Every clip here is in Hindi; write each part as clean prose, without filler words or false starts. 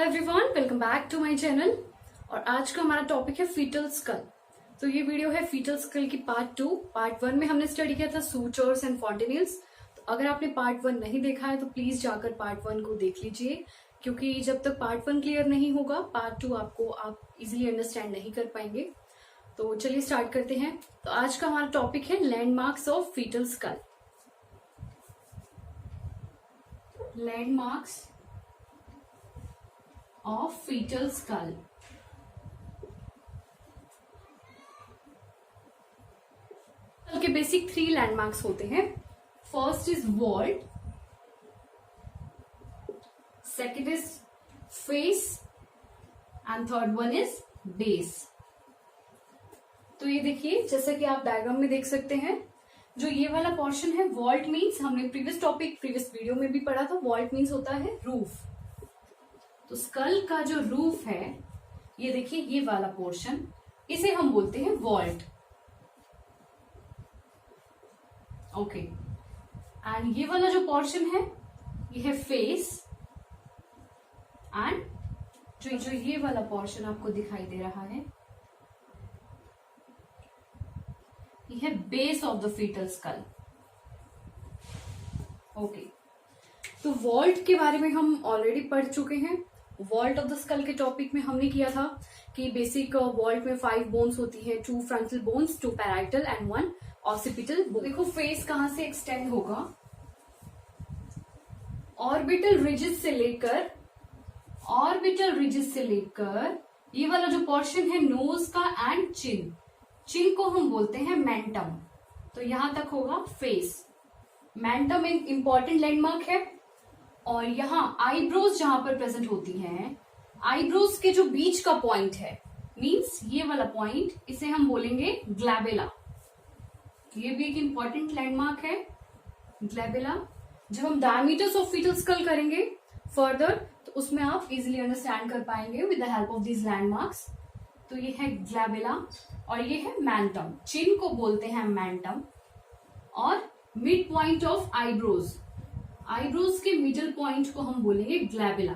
Everyone, welcome back to my channel. और आज का हमारा टॉपिक है फीटल स्कल। तो ये वीडियो है फीटल स्कल की पार्ट 1 में हमने स्टडी किया था सूचर्स एंड फॉन्टेनिल्स। तो अगर आपने पार्ट 1 नहीं देखा है तो प्लीज जाकर पार्ट 1 को देख लीजिए, क्योंकि जब तक पार्ट 1 क्लियर नहीं होगा पार्ट 2 आप इजिली अंडरस्टैंड नहीं कर पाएंगे। तो चलिए स्टार्ट करते हैं। तो आज का हमारा टॉपिक है landmarks of fetal skull. Landmarks of fetal skull। के बेसिक 3 लैंडमार्क्स होते हैं। First is vault, second is face and third one is base. तो ये देखिए, जैसा कि आप डायग्राम में देख सकते हैं, जो ये वाला पोर्शन है वॉल्ट मीन्स, हमने प्रीवियस वीडियो में भी पढ़ा था, वॉल्ट मीन्स होता है रूफ। तो स्कल का जो रूफ है, ये देखिए ये वाला पोर्शन, इसे हम बोलते हैं वॉल्ट। ओके, एंड ये वाला जो पोर्शन है ये है फेस, एंड जो ये वाला पोर्शन आपको दिखाई दे रहा है ये है base of the fetal skull. Okay, तो वॉल्ट के बारे में हम ऑलरेडी पढ़ चुके हैं। वॉल्ट ऑफ द स्कल के टॉपिक में हमने किया था कि बेसिक वॉल्ट में 5 बोन्स होती है, 2 frontal bones, 2 parietal and 1 occipital. देखो फेस कहां से एक्सटेंड होगा, ऑर्बिटल रिजिस से लेकर ये वाला जो पोर्शन है नोज का एंड चिन को हम बोलते हैं मेंटम। तो यहां तक होगा फेस। मेंटम एक इंपॉर्टेंट लैंडमार्क है। और यहाँ आईब्रोज जहां पर प्रेजेंट होती हैं, आईब्रोज के जो बीच का पॉइंट है, मींस ये वाला पॉइंट, इसे हम बोलेंगे ग्लैबेला। ये भी एक इंपॉर्टेंट लैंडमार्क है, ग्लैबेला। जब हम डायमीटर्स ऑफ फीटल स्कल करेंगे फर्दर, तो उसमें आप इजिली अंडरस्टैंड कर पाएंगे with the help of these landmarks. तो ये है ग्लैबेला और ये है मैंटम। चिन को बोलते हैं मैंटम, और mid point of eyebrows, eyebrows के मिडल पॉइंट को हम बोलेंगे ग्लैबेला।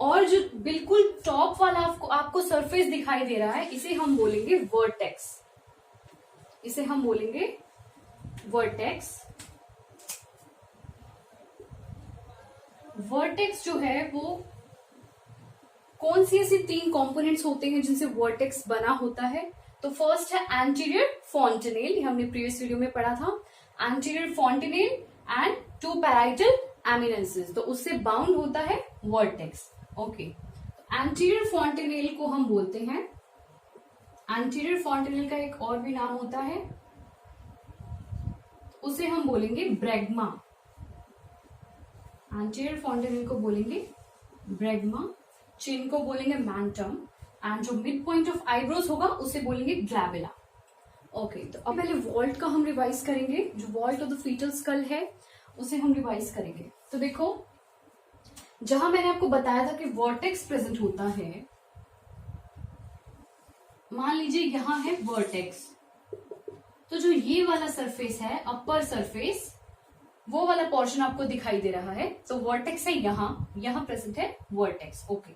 और जो बिल्कुल टॉप वाला आपको सरफेस दिखाई दे रहा है, इसे हम बोलेंगे वर्टेक्स। वर्टेक्स जो है वो कौन सी ऐसी 3 कंपोनेंट्स होते हैं जिनसे वर्टेक्स बना होता है। तो फर्स्ट है एंटीरियर फॉन्टेनेल, हमने प्रीवियस वीडियो में पढ़ा था। एंटीरियर फॉन्टेनेल एंड 2 पैराइटल एमिनेंसेस, तो उससे बाउंड होता है वर्टेक्स। ओके, एंटीरियर फॉन्टेनेल को हम बोलते हैं, एंटीरियर फॉन्टेनेल का एक और भी नाम होता है, उसे हम बोलेंगे ब्रैग्मा। एंटीरियर फॉन्टेनेल को बोलेंगे ब्रैग्मा, चिन को बोलेंगे मैंटम, एंड जो मिड पॉइंट ऑफ आईब्रोज होगा उसे बोलेंगे ग्लैबेला। ओके, तो अब पहले वॉल्ट का हम रिवाइज करेंगे। जो vault of the fetal skull है उसे हम रिवाइज करेंगे। तो देखो, जहां मैंने आपको बताया था कि वर्टेक्स प्रेजेंट होता है, मान लीजिए यहां है वर्टेक्स, तो जो ये वाला सरफेस है, अपर सरफेस, वो वाला पोर्शन आपको दिखाई दे रहा है, तो वर्टेक्स है यहां प्रेजेंट है वर्टेक्स। ओके,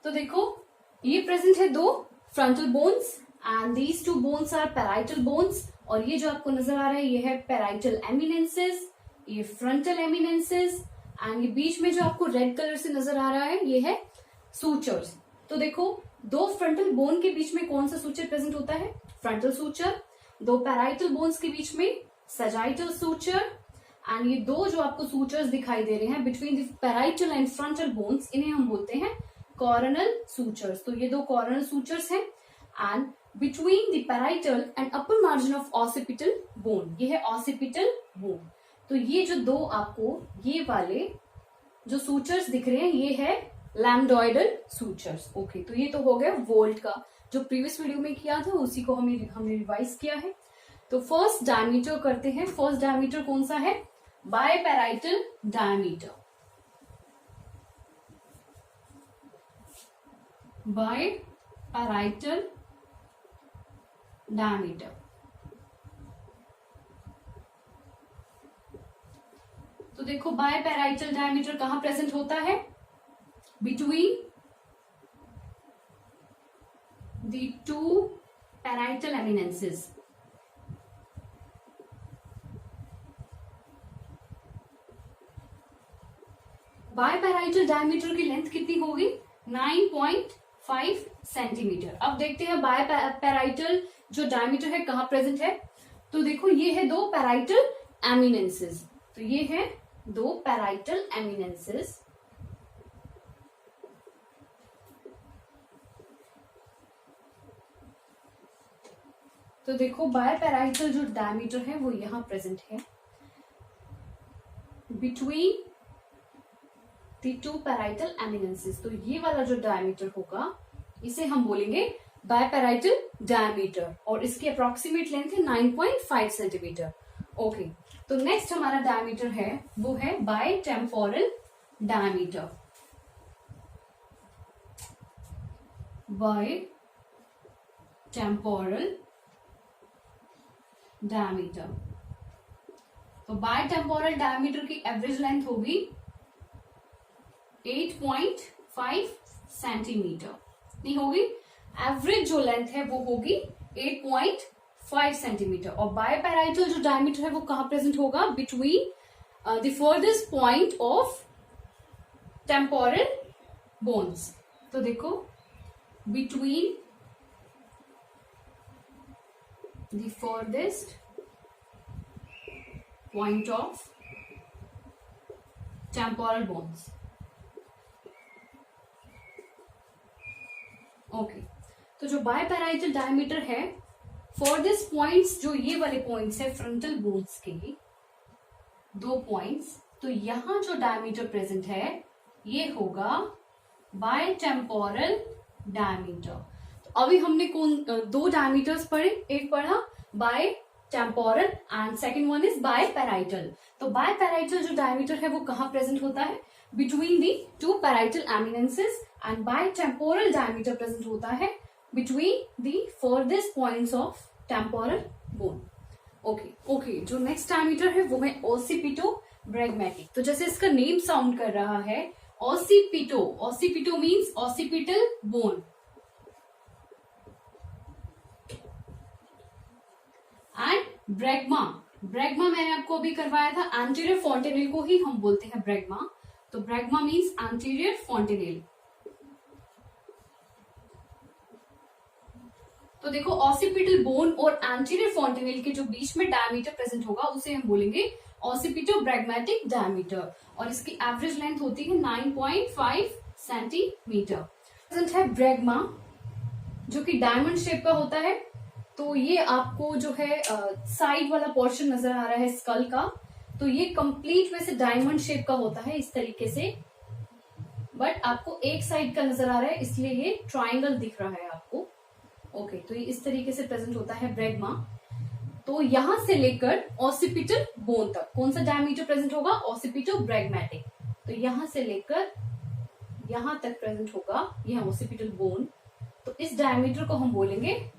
तो देखो ये प्रेजेंट है 2 frontal bones and these 2 bones are parietal bones. और ये जो आपको नजर आ रहा है ये है पैराइटल एमिनेंसेस, ये फ्रंटल एमिनेंसेस, एंड ये बीच में जो आपको रेड कलर से नजर आ रहा है ये है सूचर्स। तो देखो, 2 फ्रंटल बोन के बीच में कौन सा सूचर प्रेजेंट होता है, फ्रंटल सूचर। 2 पैराइटल बोन्स के बीच में सजाइटल सूचर, एंड ये 2 जो आपको सूचर्स दिखाई दे रहे हैं between the parietal and frontal bones, इन्हें हम बोलते हैं कॉर्नल सूचर्स। तो ये 2 कॉर्नल सूचर्स हैं, and between the parietal and upper margin of occipital bone, ये है ऑसिपिटल बोन। तो ये जो 2 आपको ये वाले जो सूचर्स दिख रहे हैं ये है लैम्डोइडल सूचर्स। ओके, तो ये तो हो गया वोल्ट का, जो प्रीवियस वीडियो में किया था उसी को हमने रिवाइज किया है। तो फर्स्ट डायमीटर करते हैं। फर्स्ट डायमीटर कौन सा है, biparietal diameter. Biparietal diameter. तो देखो बाय पैराइटल डायमीटर कहाँ प्रेजेंट होता है? Between the two parietal eminences. Biparietal diameter की लेंथ कितनी होगी? 9.5 सेंटीमीटर। अब देखते हैं बाय पैराइटल जो डायमीटर है कहाँ प्रेजेंट है। तो देखो ये है दो पैराइटल एमिनेंसेस, तो ये है दो पैराइटल एमिनेंसेस। तो देखो बाय पैराइटल जो डायमीटर है वो यहां प्रेजेंट है बिटवीन द टू पैराइटल एमिनेंसेस। तो ये वाला जो डायमीटर होगा इसे हम बोलेंगे बाय पैराइटल डायमीटर और इसकी अप्रोक्सीमेट लेंथ है 9.5 सेंटीमीटर। ओके, तो नेक्स्ट हमारा डायमीटर है वो है bitemporal diameter. Bitemporal diameter, तो बाय टेम्पोरल डायमीटर की एवरेज लेंथ होगी 8.5 सेंटीमीटर। नहीं होगी, एवरेज जो लेंथ है वो होगी 8.5 सेंटीमीटर। और बाय पैराइटल जो डायमीटर है वो कहां प्रेजेंट होगा? Between the farthest point of temporal bones. तो देखो between the farthest point of temporal bones. Okay, तो जो बाय पैराइटल डायमीटर है फॉर दिस पॉइंट्स, जो ये वाले पॉइंट्स है फ्रंटल बोन्स के दो पॉइंट्स, तो यहां जो डायमीटर प्रेजेंट है ये होगा बाय टेम्पोरल डायमीटर। तो अभी हमने दो डायमीटर्स पढ़े, एक पढ़ा bitemporal and second one is biparietal. तो बाय पैराइटल जो डायमीटर है वो कहां प्रेजेंट होता है? Between the two parietal eminences. And bitemporal diameter present होता है between the farthest points of temporal bone. Okay, जो नेक्स्ट डायमीटर है वो है ऑसिपिटो ब्रैगमेटिक। तो जैसे इसका नेम साउंड कर रहा है occipito, occipito means occipital bone and bregma. Bregma मैंने आपको अभी करवाया था, एंटीरियर फॉन्टेनेल को ही हम बोलते हैं ब्रैगमा। तो ब्रैगमा मीन्स एंटीरियर फॉन्टेनेल। तो देखो ऑसिपिटल बोन और एंटीरियर फॉन्टेनेल के जो बीच में डायमीटर प्रेजेंट होगा उसे हम बोलेंगे ऑसिपिटो ब्रैगमेटिक डायमीटर और इसकी एवरेज लेंथ होती है 9.5 सेंटीमीटर। प्रेजेंट है ब्रैगमा जो कि डायमंड शेप का होता है। तो ये आपको जो है साइड वाला पोर्शन नजर आ रहा है स्कल का, तो ये कंप्लीट वैसे डायमंड शेप का होता है इस तरीके से, बट आपको एक साइड का नजर आ रहा है इसलिए ये ट्राइंगल दिख रहा है आपको। ओके, तो ये इस तरीके से प्रेजेंट होता है ब्रैगमा। तो यहां से लेकर ऑसिपिटल बोन तक कौन सा डायमीटर प्रेजेंट होगा? ऑसिपिटो ब्रैगमेटिक। तो यहां से लेकर यहां तक प्रेजेंट होगा यह ऑसिपिटल बोन। तो इस डायमीटर को हम बोलेंगे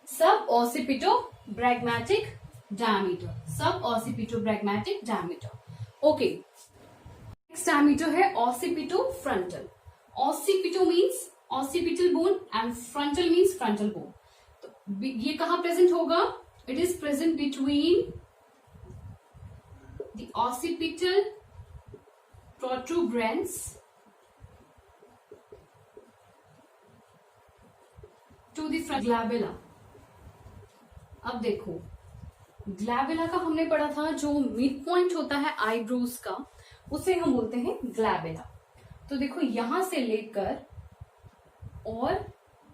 suboccipitobregmatic diameter. Suboccipitobregmatic diameter. Okay, next diameter है occipitofrontal. Occipito means occipital bone and frontal means frontal bone. तो ये कहां प्रेजेंट होगा? It is present between the occipital protuberance to the front glabella. अब देखो ग्लैबुला का हमने पढ़ा था, जो मिड पॉइंट होता है आईब्रोज का उसे हम बोलते हैं ग्लैबुला। तो देखो यहां से लेकर और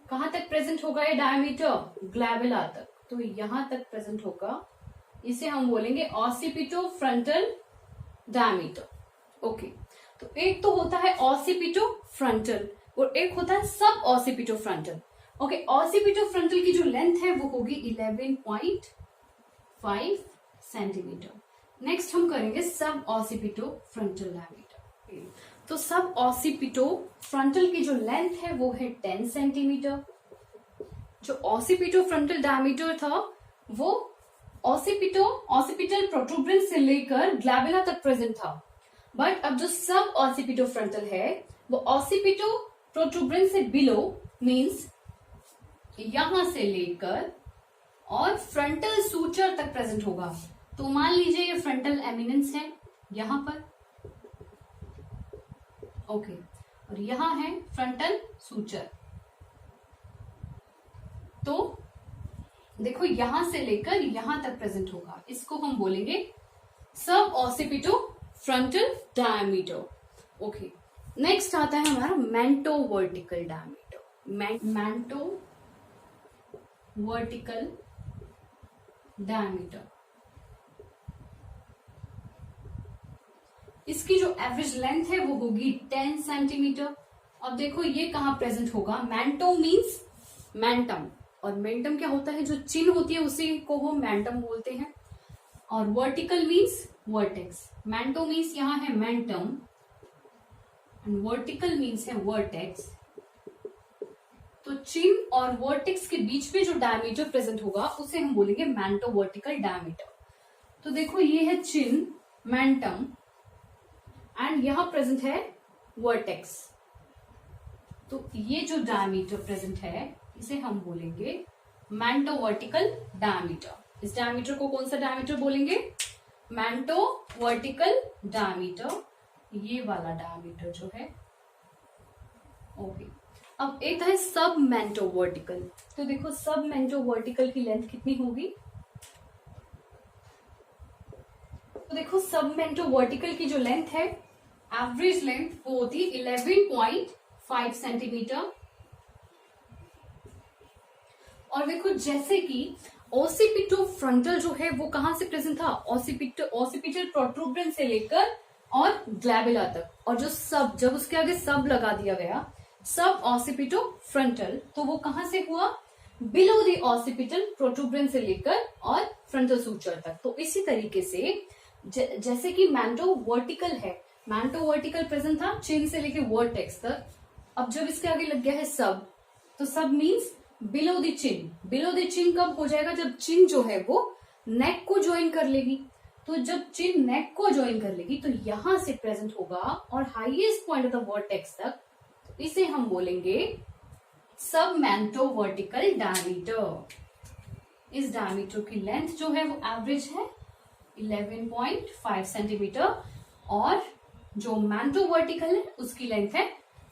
कहां तक प्रेजेंट होगा ये डायमीटर? ग्लैबुला तक। तो यहां तक प्रेजेंट होगा, इसे हम बोलेंगे ऑसिपिटो फ्रंटल डायमीटर। ओके, तो एक तो होता है ऑसिपिटो फ्रंटल और एक होता है सब occipito frontal. Okay, occipito frontal की जो लेंथ है वो होगी 11.5 सेंटीमीटर। नेक्स्ट हम करेंगे सब ऑसिपिटो फ्रंटल डायमीटर। तो सब ऑसिपिटो फ्रंटल की जो लेंथ है वो है 10 सेंटीमीटर। जो ऑसिपिटो फ्रंटल डायमीटर था वो ऑसिपिटल प्रोट्रूबरेंस से लेकर ग्लैबुला तक प्रेजेंट था, बट अब जो सब ऑसिपिटो फ्रंटल है वो ऑसिपिटो प्रोट्रूबरेंस से बिलो मींस यहां से लेकर और फ्रंटल सूचर तक प्रेजेंट होगा। तो मान लीजिए ये फ्रंटल एमिनेंस है यहां पर, ओके, और यहां है फ्रंटल सूचर। तो देखो यहां से लेकर यहां तक प्रेजेंट होगा, इसको हम बोलेंगे सब occipito frontal diameter. Okay, next आता है हमारा मैंटो वर्टिकल डायमीटर। मैंटो वर्टिकल डायमीटर, इसकी जो एवरेज लेंथ है वो होगी 10 सेंटीमीटर। अब देखो ये कहां प्रेजेंट होगा, मैंटो मींस मैंटम, और मैंटम क्या होता है, जो चिन्ह होती है उसी को हम मैंटम बोलते हैं, और वर्टिकल मींस वर्टेक्स। मैंटो मींस यहां है मैंटम एंड वर्टिकल मींस है वर्टेक्स। तो चिन्ह और वर्टेक्स के बीच में जो डायमीटर प्रेजेंट होगा उसे हम बोलेंगे मैंटो वर्टिकल डायमीटर। तो देखो ये है चिन्ह मैंटम एंड यहां प्रेजेंट है वर्टेक्स। तो ये जो डायमीटर प्रेजेंट है इसे हम बोलेंगे मैंटो वर्टिकल डायमीटर। इस डायमीटर को कौन सा डायमीटर बोलेंगे, मैंटो वर्टिकल डायमीटर, ये वाला डायमीटर जो है। ओके, अब एक है सब मैंटो वर्टिकल। तो देखो सब मैंटो वर्टिकल की लेंथ कितनी होगी, तो देखो सब मैंटो वर्टिकल की जो लेंथ है, एवरेज लेंथ वो होती है 11.5 सेंटीमीटर। और देखो जैसे कि ऑसिपिटो फ्रंटल जो है वो कहां से प्रेजेंट था, ऑसिपिटल प्रोट्रूबरेंस से लेकर और ग्लैबुला तक, और जो सब, जब उसके आगे सब लगा दिया गया, सब ऑसिपिटो फ्रंटल, तो वो कहां से हुआ, बिलो द ऑसिपिटल प्रोट्रूबरेंस से लेकर और फ्रंटल सूचर तक। तो इसी तरीके से जैसे कि मैंटो वर्टिकल है, मैंटो वर्टिकल प्रेजेंट था चिन से लेकर वर्टेक्स तक। अब जब इसके आगे लग गया है सब, तो सब means below the chin. Below the chin कब हो जाएगा, जब चिन जो है वो नेक को ज्वाइन कर लेगी। तो जब चिन नेक को ज्वाइन कर लेगी तो यहां से प्रेजेंट होगा और highest point of the vertex तक, इसे हम बोलेंगे सब मैंटो वर्टिकल डायमीटर। इस डायमीटर की लेंथ जो है वो एवरेज है 11.5 सेंटीमीटर, और जो मैंटो वर्टिकल है उसकी लेंथ है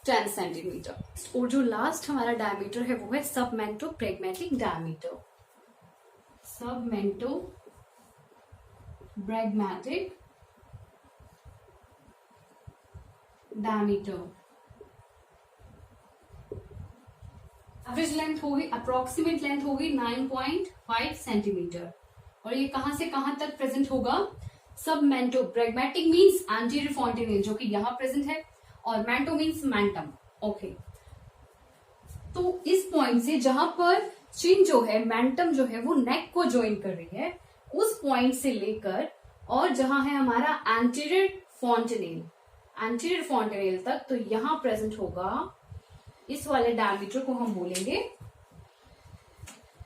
10 सेंटीमीटर। और जो लास्ट हमारा डायमीटर है वो है सब मैंटो प्रेगमेटिक डायमीटर। सब मैंटो प्रेगमेटिक डायमीटर, एवरेज लेंथ होगी, अप्रोक्सीमेट लेंथ होगी 9.5 सेंटीमीटर। और ये कहां से कहां तक प्रेजेंट होगा, सब मैंटो, प्रेगमेटिक मींस एंटीरियर फॉन्टेनियल जो कि यहां प्रेजेंट है, और मैंटो मींस मैंटम। ओके, तो इस पॉइंट से जहां पर चिन जो है, मैंटम जो है वो नेक को ज्वाइन कर रही है, उस पॉइंट से लेकर और जहां है हमारा एंटीरियर फॉन्टेनियल, एंटीरियर फॉन्टेनियल तक, तो यहां प्रेजेंट होगा, इस वाले डायमीटर को हम बोलेंगे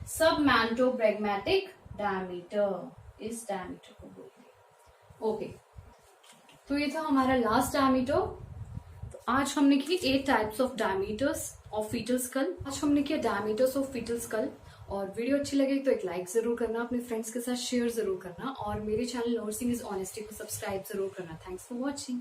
सब मैंटो प्रेगमेटिक डायमीटर। इस डायमीटर को बोलेंगे। ओके, तो ये था हमारा लास्ट डायमीटर। तो आज हमने की 8 types of diameters of fetal skull. आज हमने किया डायमीटर्स ऑफ फीटल स्कल। और वीडियो अच्छी लगे तो एक लाइक जरूर करना, अपने फ्रेंड्स के साथ शेयर जरूर करना, और मेरे चैनल नर्सिंग इज ऑनेस्टी को सब्सक्राइब जरूर करना। Thanks for watching.